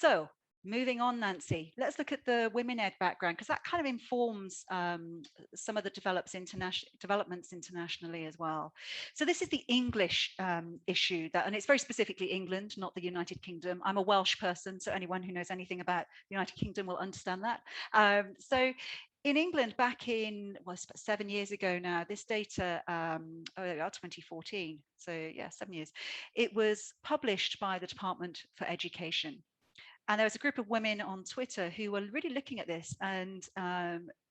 So moving on, Nancy, let's look at the women ed background, because that kind of informs some of the developments internationally as well. So this is the English issue, and it's very specifically England, not the United Kingdom. I'm a Welsh person, so anyone who knows anything about the United Kingdom will understand that. So in England, back in 7 years ago now, this data, 2014, so yeah, 7 years, it was published by the Department for Education. And there was a group of women on Twitter who were really looking at this and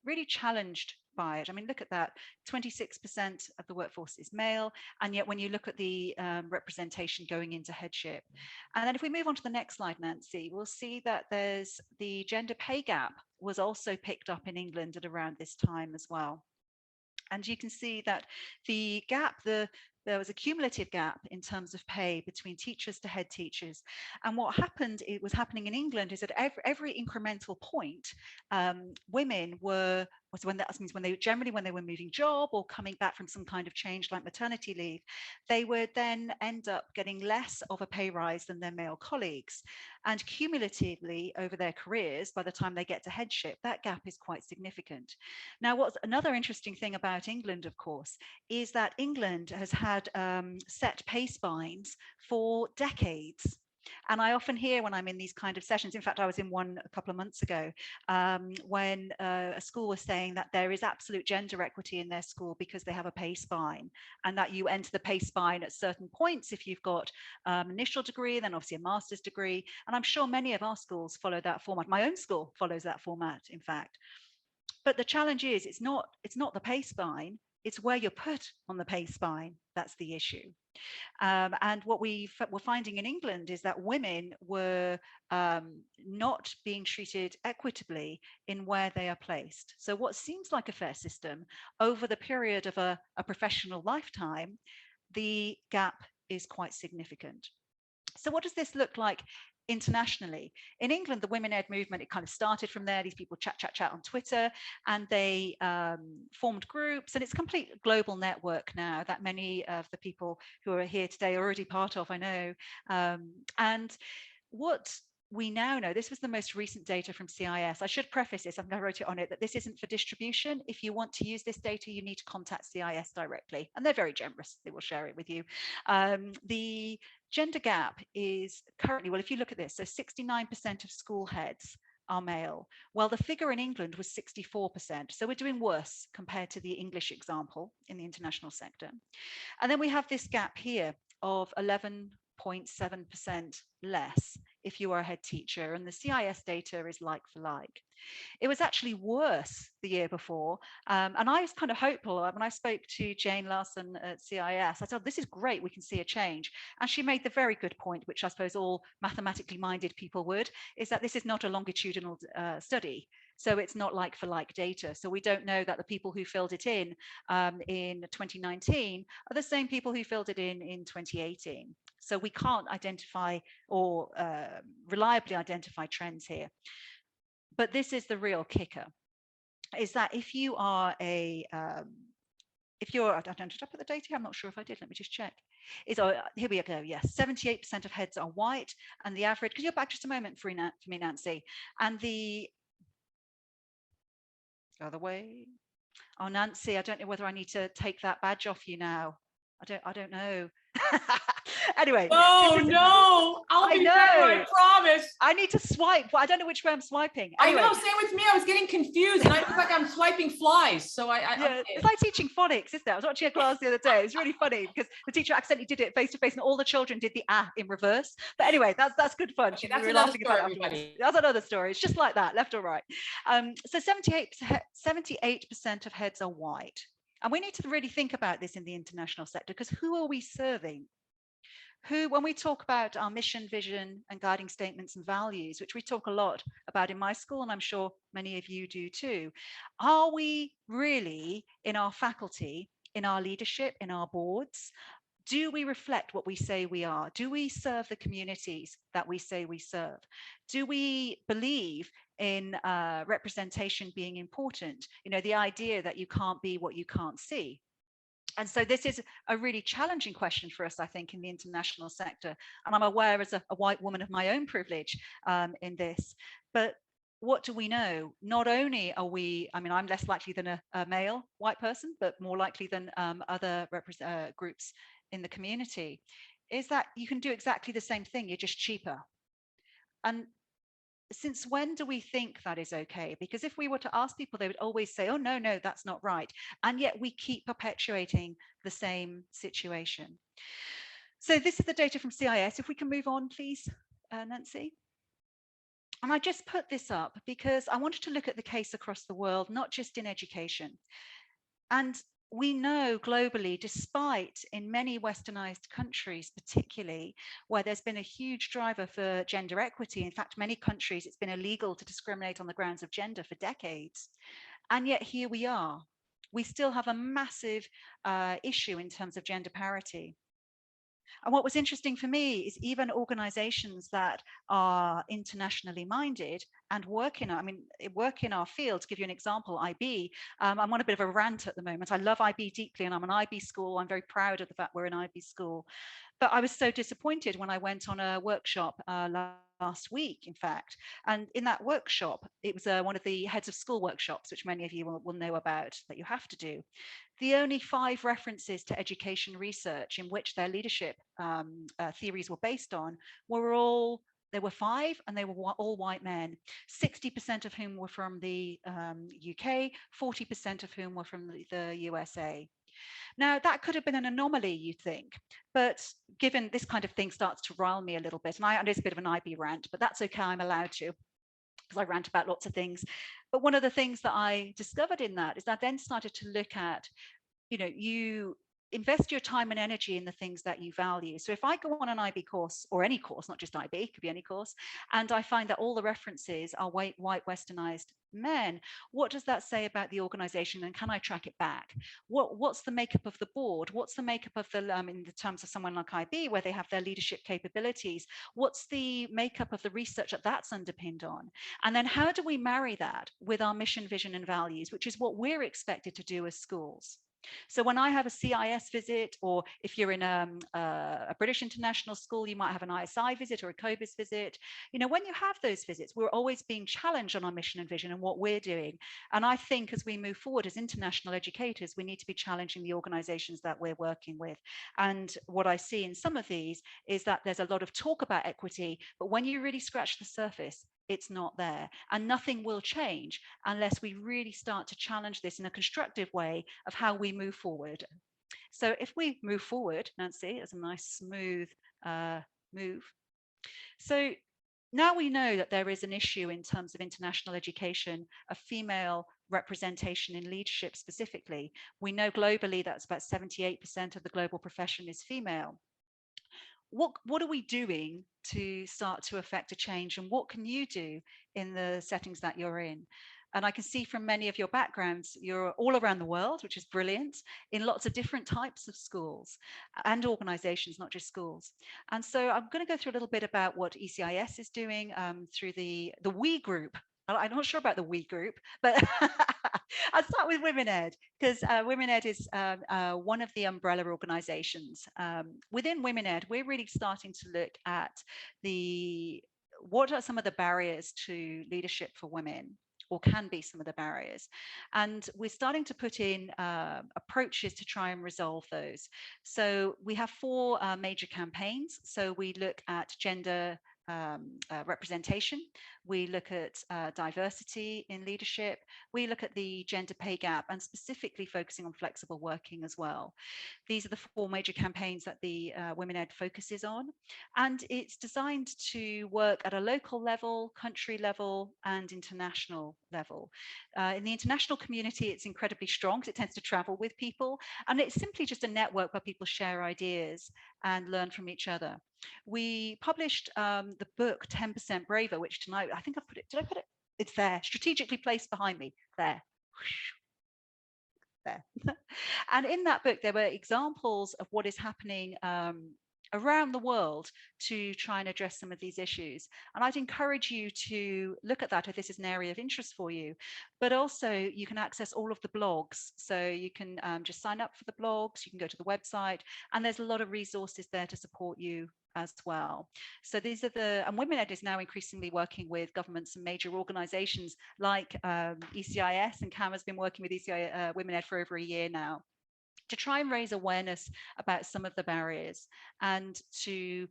really challenged by it. I mean, look at that. 26% of the workforce is male. And yet when you look at the representation going into headship. And then if we move on to the next slide, Nancy, we'll see that there's the gender pay gap was also picked up in England at around this time as well. And you can see that the gap, there was a cumulative gap in terms of pay between teachers to head teachers. And what happened, it was happening in England, is that every incremental point, women were, when they were moving job or coming back from some kind of change like maternity leave, they would then end up getting less of a pay rise than their male colleagues. And cumulatively over their careers, by the time they get to headship, that gap is quite significant. Now, what's another interesting thing about England, of course, is that England has had set pay spines for decades. And I often hear when I'm in these kind of sessions, in fact, I was in one a couple of months ago, when a school was saying that there is absolute gender equity in their school because they have a pay spine, and that you enter the pay spine at certain points if you've got an initial degree, then obviously a master's degree. And I'm sure many of our schools follow that format. My own school follows that format, in fact. But the challenge is it's not the pay spine, it's where you're put on the pay spine. That's the issue. And what we're finding in England is that women were not being treated equitably in where they are placed. So what seems like a fair system, over the period of a professional lifetime, the gap is quite significant. So what does this look like internationally? In England, the women ed movement, it kind of started from there. These people chat on Twitter, and they formed groups, and it's a complete global network now that many of the people who are here today are already part of, I know. And what we now know, this was the most recent data from CIS. I should preface this, I wrote it on it, that this isn't for distribution. If you want to use this data, you need to contact CIS directly, and they're very generous. They will share it with you. The gender gap is currently, well, if you look at this, so 69% of school heads are male. Well, the figure in England was 64%. So we're doing worse compared to the English example in the international sector. And then we have this gap here of 11.7% less if you are a head teacher, and the CIS data is like for like. It was actually worse the year before, and I was kind of hopeful when I spoke to Jane Larson at CIS. I said, this is great, we can see a change. And she made the very good point, which I suppose all mathematically minded people would, is that this is not a longitudinal study. So it's not like for like data. So we don't know that the people who filled it in 2019 are the same people who filled it in 2018. So we can't identify or reliably identify trends here. But this is the real kicker, is that if you are I don't put the data here, I'm not sure if I did, let me just check. Here we go, yes, 78% of heads are white, and the average, because you're back just a moment for me, Nancy, and the other way. Oh, Nancy, I don't know whether I need to take that badge off you now. I don't know. Anyway. Oh no, I'll be better, I promise. I need to swipe, but I don't know which way I'm swiping. Anyway. I know, same with me. I was getting confused, and I look like I'm swiping flies. So yeah, it's like teaching phonics, isn't it? I was watching a class the other day. It was really funny because the teacher accidentally did it face to face, and all the children did the in reverse. But anyway, that's good fun. Okay, that's another story. That's another story. It's just like that, left or right. So 78% of heads are white. And we need to really think about this in the international sector, because who are we serving? When we talk about our mission, vision, and guiding statements and values, which we talk a lot about in my school, and I'm sure many of you do too, are we really, in our faculty, in our leadership, in our boards, do we reflect what we say we are? Do we serve the communities that we say we serve? Do we believe in representation being important? You know, the idea that you can't be what you can't see. And so this is a really challenging question for us, I think, in the international sector. And I'm aware as a white woman of my own privilege in this. But what do we know? Not only are we, I mean, I'm less likely than a male white person, but more likely than other groups in the community, is that you can do exactly the same thing, you're just cheaper. And since when do we think that is okay? Because if we were to ask people, they would always say, oh, no, no, that's not right. And yet we keep perpetuating the same situation. So this is the data from CIS. If we can move on, please, Nancy. And I just put this up because I wanted to look at the case across the world, not just in education. And we know globally, despite in many westernized countries, particularly where there's been a huge driver for gender equity, in fact, many countries, it's been illegal to discriminate on the grounds of gender for decades. And yet here we are. We still have a massive issue in terms of gender parity. And what was interesting for me is even organizations that are internationally minded and work in our field. To give you an example, IB, I'm on a bit of a rant at the moment. I love IB deeply and I'm an IB school. I'm very proud of the fact we're an IB school. But I was so disappointed when I went on a workshop last week, in fact. And in that workshop, it was one of the heads of school workshops, which many of you will know about, that you have to do. The only 5 references to education research in which their leadership theories were based on there were 5 and they were all white men, 60% of whom were from the UK, 40% of whom were from the USA. Now, that could have been an anomaly, you think, but given this kind of thing starts to rile me a little bit, and it's a bit of an IB rant, but that's okay, I'm allowed to, because I rant about lots of things. But one of the things that I discovered in that is I then started to look at, you invest your time and energy in the things that you value. So if I go on an IB course, or any course, not just IB, it could be any course, and I find that all the references are white westernized men, what does that say about the organization, and can I track it back? What's the makeup of the board? What's the makeup of the in the terms of someone like IB, where they have their leadership capabilities? What's the makeup of the research that's underpinned on? And then how do we marry that with our mission, vision, and values, which is what we're expected to do as schools? So when I have a CIS visit, or if you're in a British international school, you might have an ISI visit or a COBIS visit. When you have those visits, we're always being challenged on our mission and vision and what we're doing. And I think as we move forward as international educators, we need to be challenging the organizations that we're working with. And what I see in some of these is that there's a lot of talk about equity, but when you really scratch the surface, it's not there. And nothing will change unless we really start to challenge this in a constructive way of how we move forward. So if we move forward, Nancy, as a nice smooth move. So now we know that there is an issue in terms of international education of female representation in leadership specifically. We know globally that's about 78% of the global profession is female. What are we doing to start to affect a change, and what can you do in the settings that you're in? And I can see from many of your backgrounds, you're all around the world, which is brilliant, in lots of different types of schools and organizations, not just schools. And so I'm going to go through a little bit about what ECIS is doing through the WiE group. I'm not sure about the WiE group, but I'll start with Women Ed, because Women Ed is one of the umbrella organizations. Within Women Ed, we're really starting to look at what are some of the barriers to leadership for women, or can be some of the barriers. And we're starting to put in approaches to try and resolve those. So we have 4 major campaigns. So we look at gender representation, we look at diversity in leadership, we look at the gender pay gap, and specifically focusing on flexible working as well. These are the 4 major campaigns that the Women Ed focuses on, and it's designed to work at a local level, country level, and international level. In the international community, it's incredibly strong because it tends to travel with people, and it's simply just a network where people share ideas and learn from each other. We published the book 10% Braver, which tonight, I think I've put it, did I put it? It's there, strategically placed behind me, there. There. And in that book, there were examples of what is happening around the world to try and address some of these issues. And I'd encourage you to look at that if this is an area of interest for you. But also you can access all of the blogs. So you can just sign up for the blogs, you can go to the website, and there's a lot of resources there to support you as well. So these are and WomenEd is now increasingly working with governments and major organizations like ECIS, and Cam has been working with ECIS, WomenEd for over a year now, to try and raise awareness about some of the barriers and to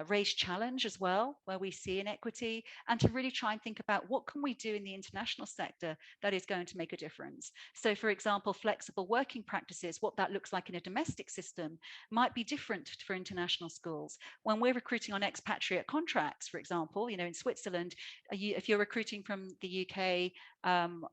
raise challenge as well where we see inequity, and to really try and think about what can we do in the international sector that is going to make a difference. So for example, flexible working practices, what that looks like in a domestic system might be different for international schools. When we're recruiting on expatriate contracts, for example, in Switzerland, if you're recruiting from the UK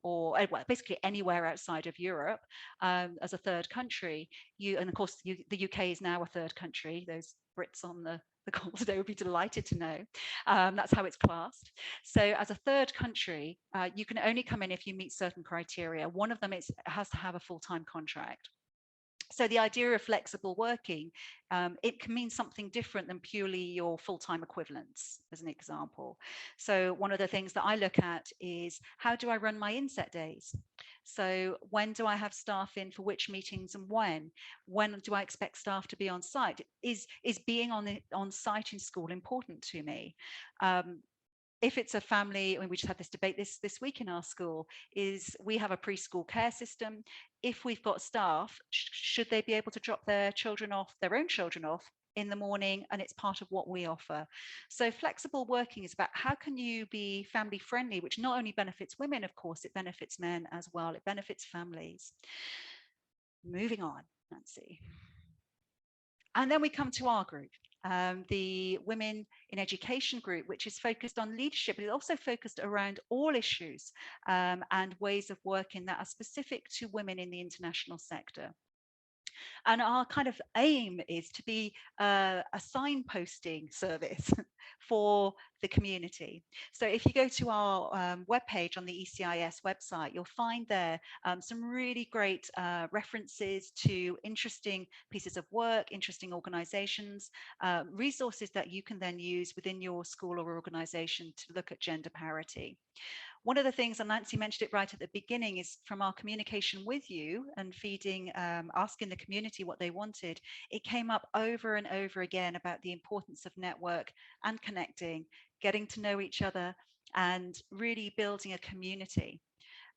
or well, basically anywhere outside of Europe as a third country, and of course the UK is now a third country. Those Brits on the call today would be delighted to know. That's how it's classed. So as a third country, you can only come in if you meet certain criteria. One of them has to have a full-time contract. So the idea of flexible working, it can mean something different than purely your full-time equivalents, as an example. So one of the things that I look at is, how do I run my inset days? So when do I have staff in for which meetings and when? When do I expect staff to be on site? Is being on site in school important to me? If it's a family, I mean, we just had this debate this week in our school, is we have a preschool care system. If we've got staff, should they be able to drop their own children off in the morning, and it's part of what we offer. So flexible working is about how can you be family friendly, which not only benefits women, of course, it benefits men as well. It benefits families. Moving on, Nancy. And then we come to our group, the Women in Education group, which is focused on leadership, but it's also focused around all issues and ways of working that are specific to women in the international sector. And our kind of aim is to be a signposting service for the community. So if you go to our webpage on the ECIS website, you'll find there some really great references to interesting pieces of work, interesting organizations, resources that you can then use within your school or organization to look at gender parity. One of the things, and Nancy mentioned it right at the beginning, is from our communication with you and feeding, asking the community what they wanted, it came up over and over again about the importance of network and connecting, getting to know each other, and really building a community.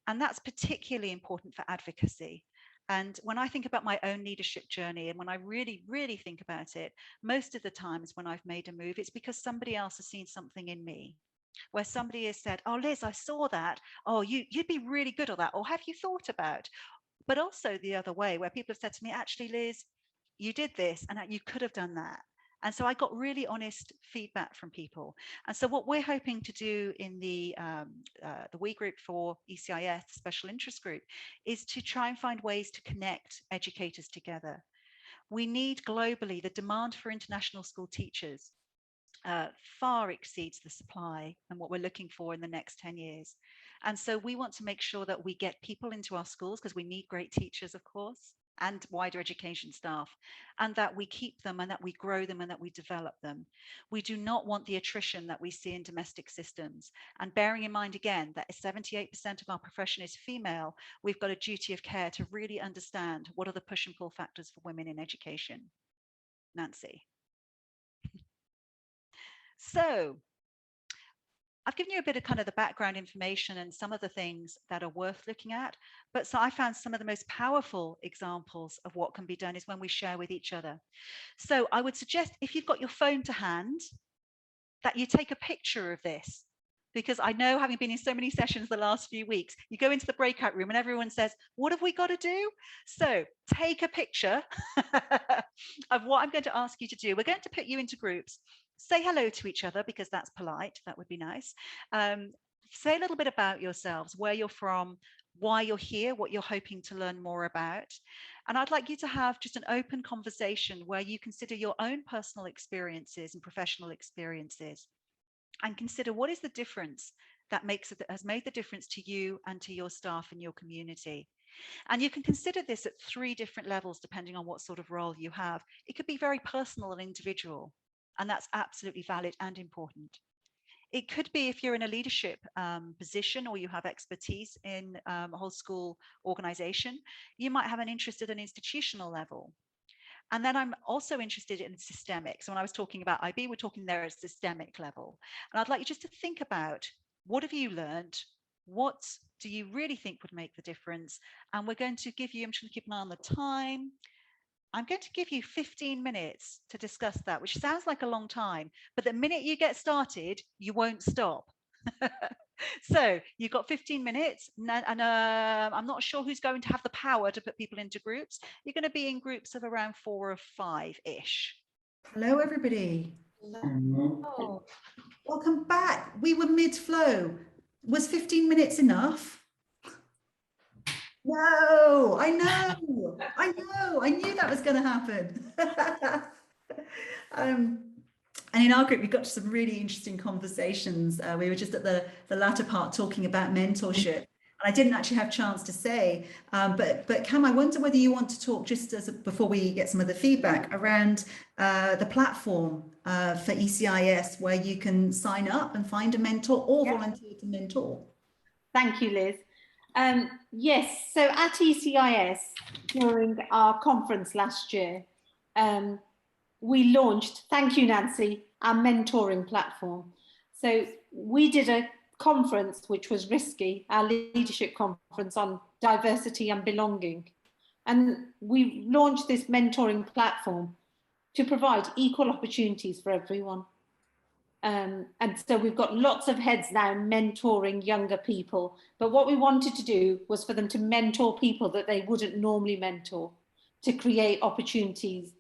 And that's particularly important for advocacy. And when I think about my own leadership journey, and when I really, really think about it, most of the times when I've made a move, it's because somebody else has seen something in me, where somebody has said, oh, Liz, I saw that. Oh, you'd be really good at that. Or have you thought about? But also the other way, where people have said to me, actually, Liz, you did this and you could have done that. And so I got really honest feedback from people. And so what we're hoping to do in the WiE group for ECIS, Special Interest Group, is to try and find ways to connect educators together. We need globally, the demand for international school teachers far exceeds the supply and what we're looking for in the next 10 years. And so we want to make sure that we get people into our schools, because we need great teachers, of course, and wider education staff, and that we keep them and that we grow them and that we develop them. We do not want the attrition that we see in domestic systems. And bearing in mind again that 78% of our profession is female, we've got a duty of care to really understand what are the push and pull factors for women in education. Nancy. So I've given you a bit of kind of the background information and some of the things that are worth looking at. But so I found some of the most powerful examples of what can be done is when we share with each other. So I would suggest, if you've got your phone to hand, that you take a picture of this. Because I know, having been in so many sessions the last few weeks, you go into the breakout room and everyone says, what have we got to do? So take a picture of what I'm going to ask you to do. We're going to put you into groups. Say hello to each other, because that's polite. That would be nice. Say a little bit about yourselves, where you're from, why you're here, what you're hoping to learn more about. And I'd like you to have just an open conversation where you consider your own personal experiences and professional experiences, and consider what is the difference that has made the difference to you and to your staff and your community. And you can consider this at 3 different levels, depending on what sort of role you have. It could be very personal and individual, and that's absolutely valid and important. It could be if you're in a leadership position or you have expertise in a whole school organization, you might have an interest at an institutional level. And then I'm also interested in systemic. So when I was talking about IB, we're talking there at systemic level. And I'd like you just to think about, what have you learned? What do you really think would make the difference? And we're going to give you, I'm just going to keep an eye on the time. I'm going to give you 15 minutes to discuss that, which sounds like a long time, but the minute you get started, you won't stop. So you've got 15 minutes, and I'm not sure who's going to have the power to put people into groups. You're going to be in groups of around 4 or 5-ish. Hello, everybody. Oh. Welcome back. We were mid-flow. Was 15 minutes enough? No, I know. I knew that was going to happen. And in our group, we got to some really interesting conversations. We were just at the latter part talking about mentorship. And I didn't actually have a chance to say, but Cam, I wonder whether you want to talk just before we get some of the feedback around the platform for ECIS, where you can sign up and find a mentor or volunteer to mentor. Thank you, Liz. Yes, so at ECIS, during our conference last year, we launched, thank you, Nancy, our mentoring platform. So we did a conference which was risky, our leadership conference on diversity and belonging. And we launched this mentoring platform to provide equal opportunities for everyone. And so we've got lots of heads now mentoring younger people. But what we wanted to do was for them to mentor people that they wouldn't normally mentor, to create opportunities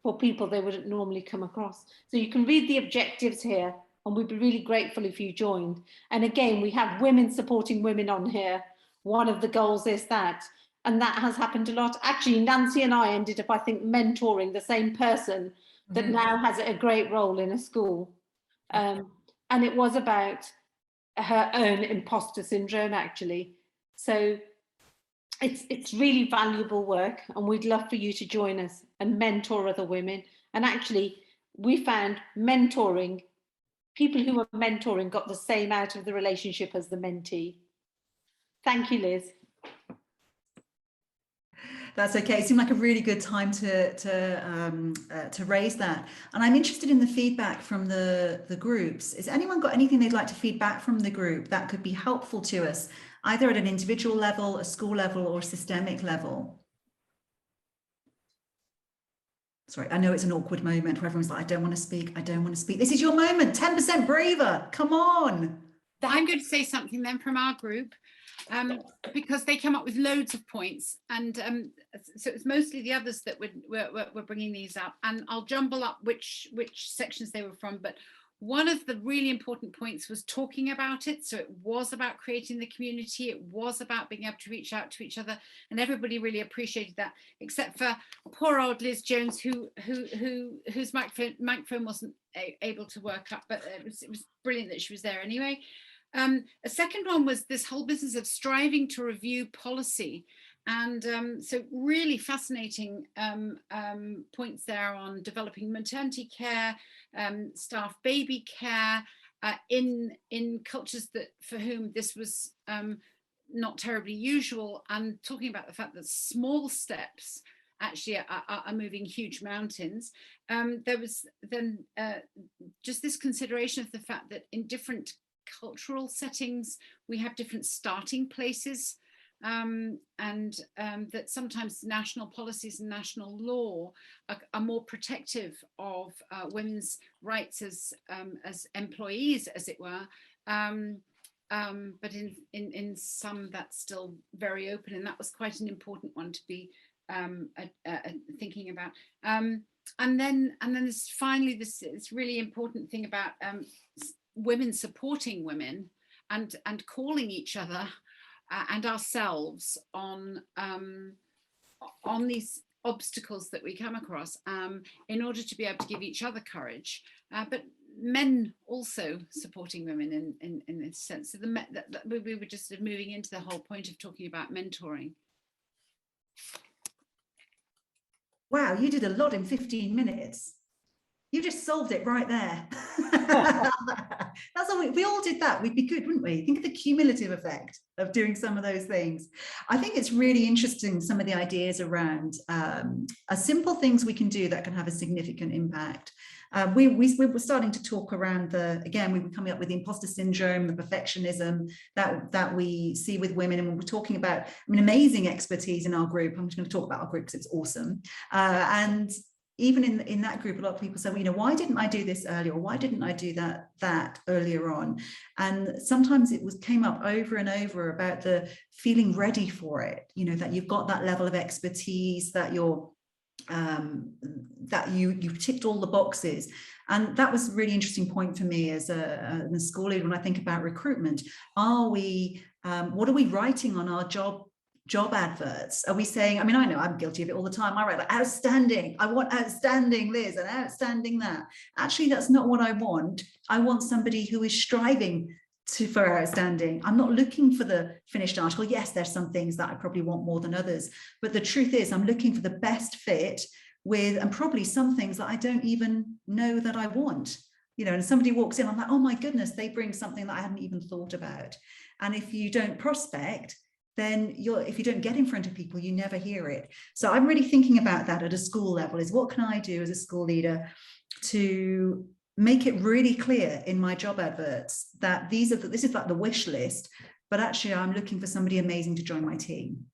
for people they wouldn't normally come across. So you can read the objectives here, and we'd be really grateful if you joined. And again, we have women supporting women on here. One of the goals is that, and that has happened a lot. Actually, Nancy and I ended up, I think, mentoring the same person that now has a great role in a school. And it was about her own imposter syndrome, actually. So it's really valuable work, and we'd love for you to join us and mentor other women. And actually, we found mentoring, people who were mentoring got the same out of the relationship as the mentee. Thank you, Liz. That's okay. It seemed like a really good time to raise that. And I'm interested in the feedback from the groups. Has anyone got anything they'd like to feedback from the group that could be helpful to us, either at an individual level, a school level, or a systemic level? Sorry, I know it's an awkward moment where everyone's like, I don't want to speak. I don't want to speak. This is your moment. 10% braver. Come on. I'm going to say something then from our group. Because they come up with loads of points, and so it's mostly the others that were bringing these up, and I'll jumble up which sections they were from. But one of the really important points was talking about it. So it was about creating the community. It was about being able to reach out to each other, and everybody really appreciated that, except for poor old Liz Jones, whose microphone wasn't able to work up, but it was brilliant that she was there anyway. A second one was this whole business of striving to review policy. And so really fascinating points there on developing maternity care, staff baby care, in cultures that for whom this was not terribly usual, and talking about the fact that small steps actually are moving huge mountains. There was then just this consideration of the fact that in different cultural settings we have different starting places, and that sometimes national policies and national law are more protective of women's rights as employees, as it were, but in some that's still very open, and that was quite an important one to be thinking about. And then there's finally this really important thing about women supporting women and calling each other and ourselves on these obstacles that we come across, in order to be able to give each other courage, but men also supporting women in this sense. So we were just sort of moving into the whole point of talking about mentoring. Wow, you did a lot in 15 minutes. You just solved it right there. That's all. We all did that. We'd be good, wouldn't we? Think of the cumulative effect of doing some of those things. I think it's really interesting, some of the ideas around simple things we can do that can have a significant impact. We were starting to talk around we were coming up with the imposter syndrome, the perfectionism that we see with women. And we were talking about, amazing expertise in our group. I'm just going to talk about our group because it's awesome. And even in that group, a lot of people say, well, why didn't I do this earlier? Or why didn't I do that earlier on? And sometimes it came up over and over about the feeling ready for it, that you've got that level of expertise, that you're that you've ticked all the boxes. And that was a really interesting point for me as a school leader when I think about recruitment. What are we writing on our job adverts? Are we saying, I know I'm guilty of it all the time. I write like, outstanding, I want outstanding this and outstanding that. Actually, that's not what I want. I want somebody who is striving for outstanding. I'm not looking for the finished article. Yes, there's some things that I probably want more than others, but the truth is I'm looking for the best fit with, and probably some things that I don't even know that I want. And somebody walks in, I'm like, oh my goodness, they bring something that I hadn't even thought about. And if you don't prospect, then if you don't get in front of people, you never hear it. So I'm really thinking about that at a school level, is what can I do as a school leader to make it really clear in my job adverts that this is like the wish list, but actually I'm looking for somebody amazing to join my team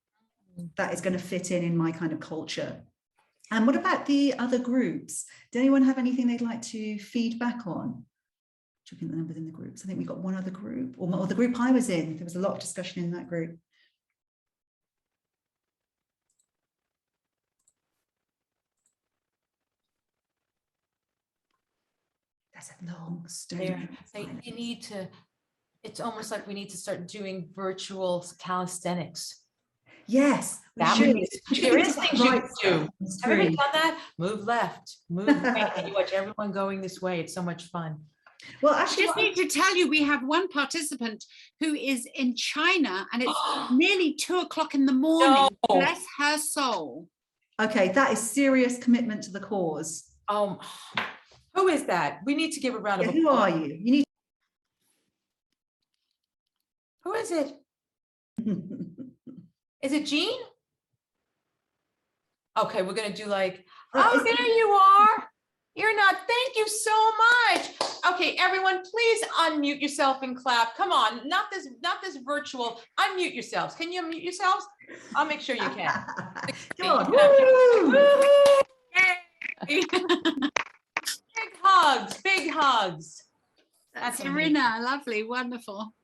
that is going to fit in my kind of culture. And what about the other groups? Does anyone have anything they'd like to feed back on? Checking the numbers in the groups. I think we've got one other group, or the group I was in. There was a lot of discussion in that group. That's a long story. It's almost like we need to start doing virtual calisthenics. Yes, there is things you can do. Have you ever done that? Move left, move right, and you watch everyone going this way. It's so much fun. Well, actually, I just need to tell you, we have one participant who is in China, and it's nearly 2 o'clock in the morning. No. Bless her soul. Okay, that is serious commitment to the cause. Who is that? We need to give a round of applause. Who are you? Who is it? Is it Jean? Okay, we're gonna do like, there you are. You're not, thank you so much. Okay, everyone, please unmute yourself and clap. Come on, not this virtual, unmute yourselves. Can you unmute yourselves? I'll make sure you can. Come on. Woo! Yay! Big hugs. That's Irina, lovely, wonderful.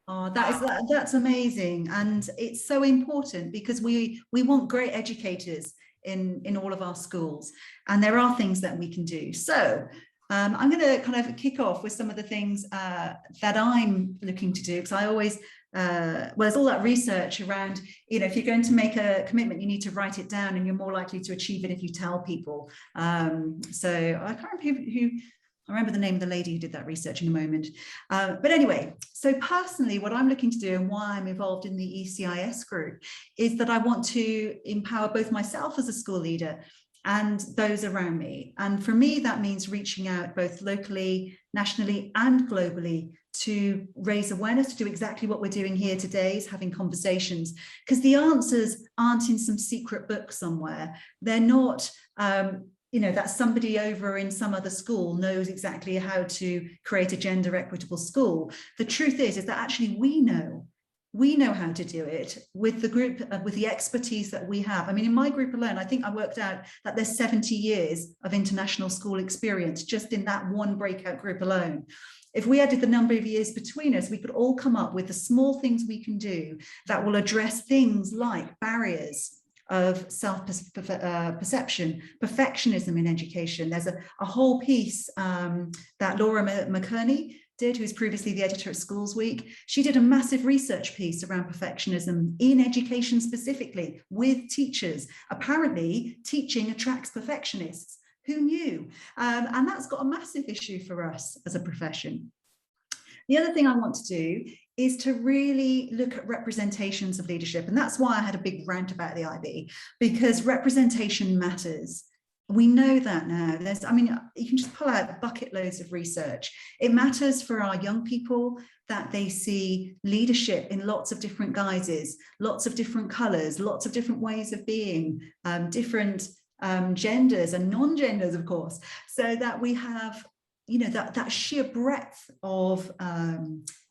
Oh, that's amazing. And it's so important because we want great educators in all of our schools. And there are things that we can do. So I'm going to kind of kick off with some of the things that I'm looking to do, because I always, there's all that research around, if you're going to make a commitment, you need to write it down, and you're more likely to achieve it if you tell people. So I can't remember I remember the name of the lady who did that research in a moment. But anyway, so personally, what I'm looking to do and why I'm involved in the ECIS group is that I want to empower both myself as a school leader and those around me. And for me, that means reaching out both locally, nationally, and globally to raise awareness, to do exactly what we're doing here today, is having conversations, because the answers aren't in some secret book somewhere. They're not, that somebody over in some other school knows exactly how to create a gender equitable school. The truth is that actually we know how to do it with the group, with the expertise that we have. I mean, in my group alone, I think I worked out that there's 70 years of international school experience just in that one breakout group alone. If we added the number of years between us, we could all come up with the small things we can do that will address things like barriers of self-perception, perfectionism in education. There's a whole piece that Laura McKerney did, who was previously the editor at Schools Week. She did a massive research piece around perfectionism in education specifically with teachers. Apparently, teaching attracts perfectionists Who knew? And that's got a massive issue for us as a profession. The other thing I want to do is to really look at representations of leadership. And that's why I had a big rant about the IB, because representation matters. We know that now. I mean, you can just pull out bucket loads of research. It matters for our young people that they see leadership in lots of different guises, lots of different colors, lots of different ways of being, different genders and non-genders, of course, so that we have, you know, that sheer breadth of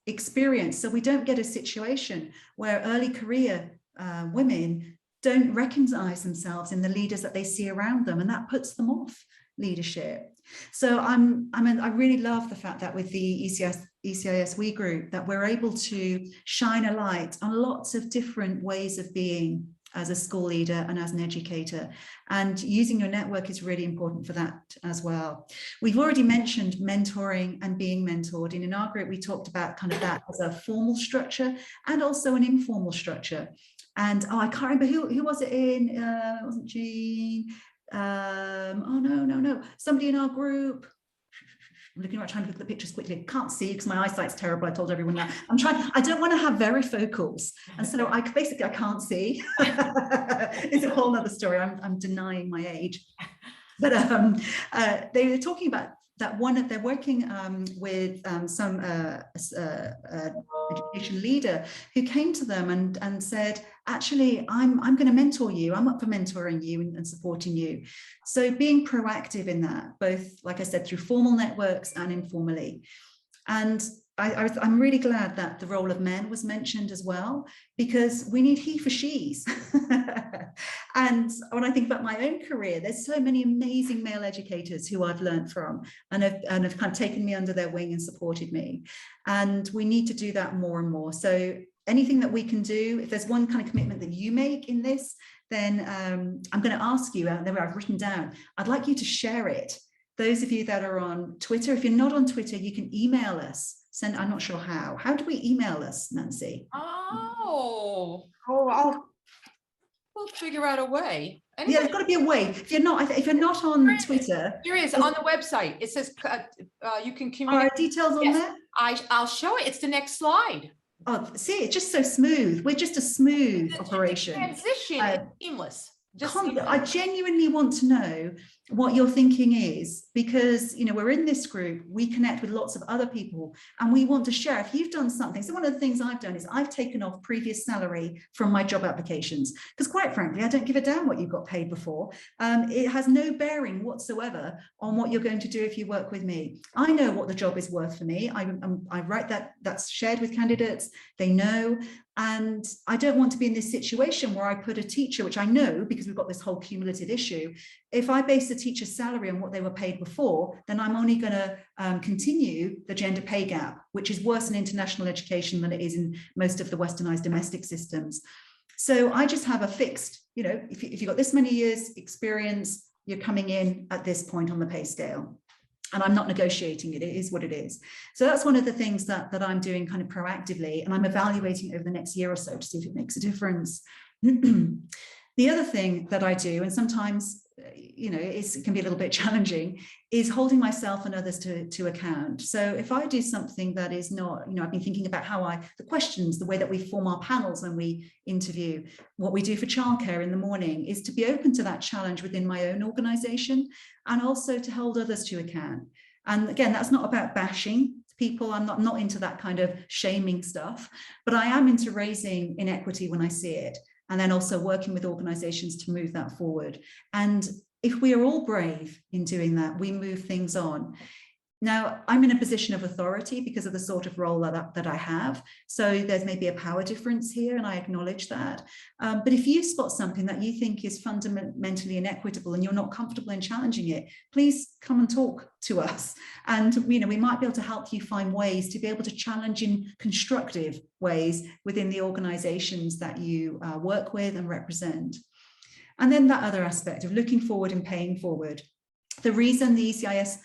experience. So we don't get a situation where early career women don't recognize themselves in the leaders that they see around them, and that puts them off leadership. So I really love the fact that with the ECIS WiE group, that we're able to shine a light on lots of different ways of being as a school leader and as an educator, and using your network is really important for that as well. We've already mentioned mentoring and being mentored, and in our group we talked about kind of that as a formal structure and also an informal structure. And I can't remember who was it in, it wasn't Jean, oh no, somebody in our group. I'm looking around trying to look at the pictures quickly. Can't see because my eyesight's terrible. I told everyone that. I don't want to have varifocals. And so I can't see. It's a whole other story. I'm denying my age. But they were talking about that they're working with some education leader who came to them and said, actually, I'm going to mentor you. I'm up for mentoring you and supporting you. So being proactive in that, both, like I said, through formal networks and informally. And I'm really glad that the role of men was mentioned as well, because we need he for she's. And when I think about my own career, there's so many amazing male educators who I've learned from and have kind of taken me under their wing and supported me. And we need to do that more and more. So anything that we can do, if there's one kind of commitment that you make in this, then I'm going to ask you, and there I've written down, I'd like you to share it. Those of you that are on Twitter, if you're not on Twitter, you can email us. I'm not sure how. How do we email us, Nancy? We'll figure out a way. Anyway, yeah, there's got to be a way. If you're not on Twitter, there is on the website. It says you can communicate. Are details on there? I'll show it. It's the next slide. Oh, see, it's just so smooth. We're just a smooth operation. Transition is seamless. I genuinely want to know what your thinking is, because, you know, we're in this group, we connect with lots of other people and we want to share. If you've done something, so one of the things I've done is I've taken off previous salary from my job applications, because quite frankly, I don't give a damn what you got paid before. It has no bearing whatsoever on what you're going to do if you work with me. I know what the job is worth for me. I write that's shared with candidates. They know. And I don't want to be in this situation where I put a teacher, which I know because we've got this whole cumulative issue. If I base the teacher's salary on what they were paid before, then I'm only going to continue the gender pay gap, which is worse in international education than it is in most of the westernized domestic systems. So I just have a fixed, you know, if you've got this many years experience, you're coming in at this point on the pay scale. And I'm not negotiating it. It is what it is. So that's one of the things that I'm doing kind of proactively, and I'm evaluating over the next year or so to see if it makes a difference. The other thing that I do, and sometimes, you know, it can be a little bit challenging, is holding myself and others to account. So if I do something that is not, you know, I've been thinking about the questions, the way that we form our panels when we interview, what we do for childcare in the morning, is to be open to that challenge within my own organisation and also to hold others to account. And again, that's not about bashing people. I'm not into that kind of shaming stuff, but I am into raising inequity when I see it, and then also working with organisations to move that forward. And if we are all brave in doing that, we move things on. Now, I'm in a position of authority because of the sort of role that I have. So there's maybe a power difference here, and I acknowledge that. But if you spot something that you think is fundamentally inequitable and you're not comfortable in challenging it, please come and talk to us. And, you know, we might be able to help you find ways to be able to challenge in constructive ways within the organizations that you work with and represent. And then that other aspect of looking forward and paying forward. The reason the ECIS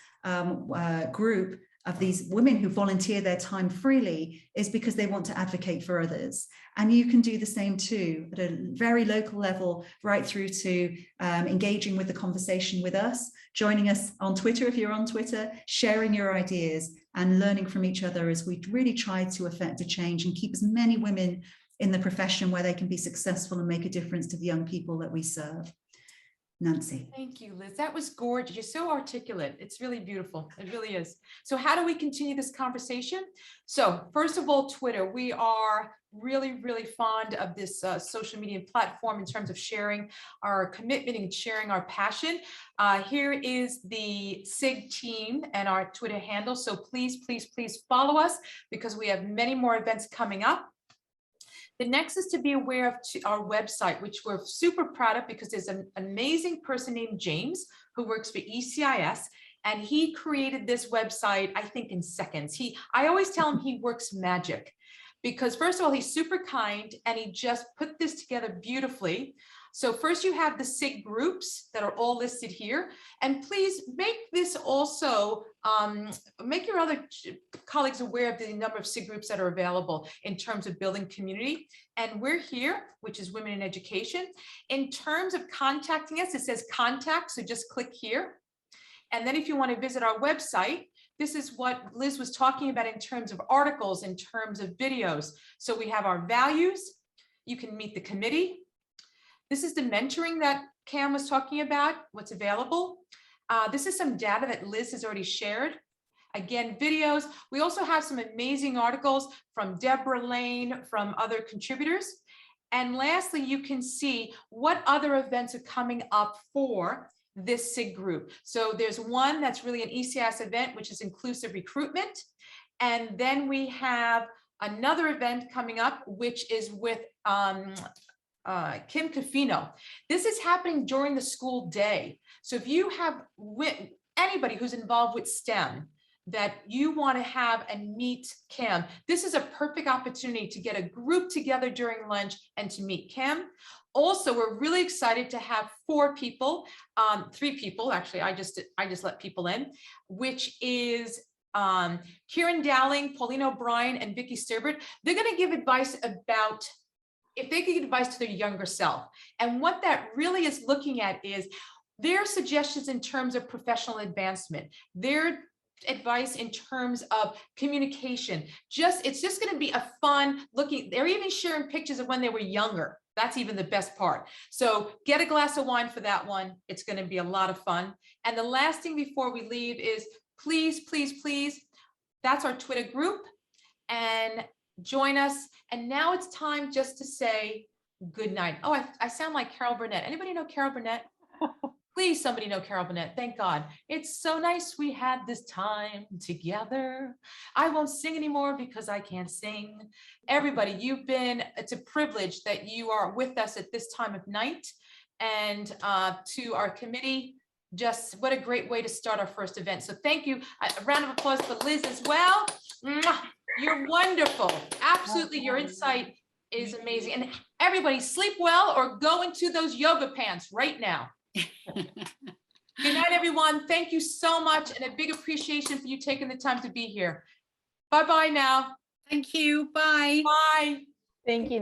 group of these women who volunteer their time freely is because they want to advocate for others. And you can do the same too, at a very local level, right through to engaging with the conversation with us, joining us on Twitter if you're on Twitter, sharing your ideas and learning from each other as we really try to effect a change and keep as many women in the profession where they can be successful and make a difference to the young people that we serve. Nancy. Thank you, Liz. That was gorgeous. You're so articulate. It's really beautiful. It really is. So how do we continue this conversation? So first of all, Twitter. We are really, really fond of this social media platform in terms of sharing our commitment and sharing our passion. Here is the SIG team and our Twitter handle. So please, please, please follow us because we have many more events coming up. The next is to be aware of our website, which we're super proud of because there's an amazing person named James who works for ECIS, and he created this website, I think, in seconds. I always tell him he works magic because first of all, he's super kind and he just put this together beautifully. So first you have the SIG groups that are all listed here. And please make this also, make your other colleagues aware of the number of SIG groups that are available in terms of building community. And we're here, which is Women in Education. In terms of contacting us, it says contact, so just click here. And then if you want to visit our website, this is what Liz was talking about in terms of articles, in terms of videos. So we have our values. You can meet the committee. This is the mentoring that Cam was talking about, what's available. This is some data that Liz has already shared. Again, videos. We also have some amazing articles from Deborah Lane, from other contributors. And lastly, you can see what other events are coming up for this SIG group. So there's one that's really an ECIS event, which is inclusive recruitment. And then we have another event coming up, which is with Kim Cafino. This is happening during the school day. So if you have anybody who's involved with STEM that you want to have and meet Kim, this is a perfect opportunity to get a group together during lunch and to meet Kim. Also, we're really excited to have 4 people, 3 people, actually, I just let people in, which is Kieran Dowling, Pauline O'Brien, and Vicky Sturbert. They're going to give advice about if they could give advice to their younger self. And what that really is looking at is their suggestions in terms of professional advancement, their advice in terms of communication. It's just going to be a fun looking. They're even sharing pictures of when they were younger. That's even the best part. So get a glass of wine for that one. It's going to be a lot of fun. And the last thing before we leave is please, please, please, that's our Twitter group, and join us. And now it's time just to say good night. Oh, I sound like Carol Burnett. Anybody know Carol Burnett? Please, somebody know Carol Burnett. Thank God. It's so nice we had this time together. I won't sing anymore because I can't sing. Everybody, it's a privilege that you are with us at this time of night. And to our committee, just what a great way to start our first event. So thank you. A round of applause for Liz as well. Mwah! You're wonderful. Absolutely. Your insight is amazing. And everybody sleep well or go into those yoga pants right now. Good night, everyone. Thank you so much. And a big appreciation for you taking the time to be here. Bye-bye now. Thank you. Bye. Bye. Thank you.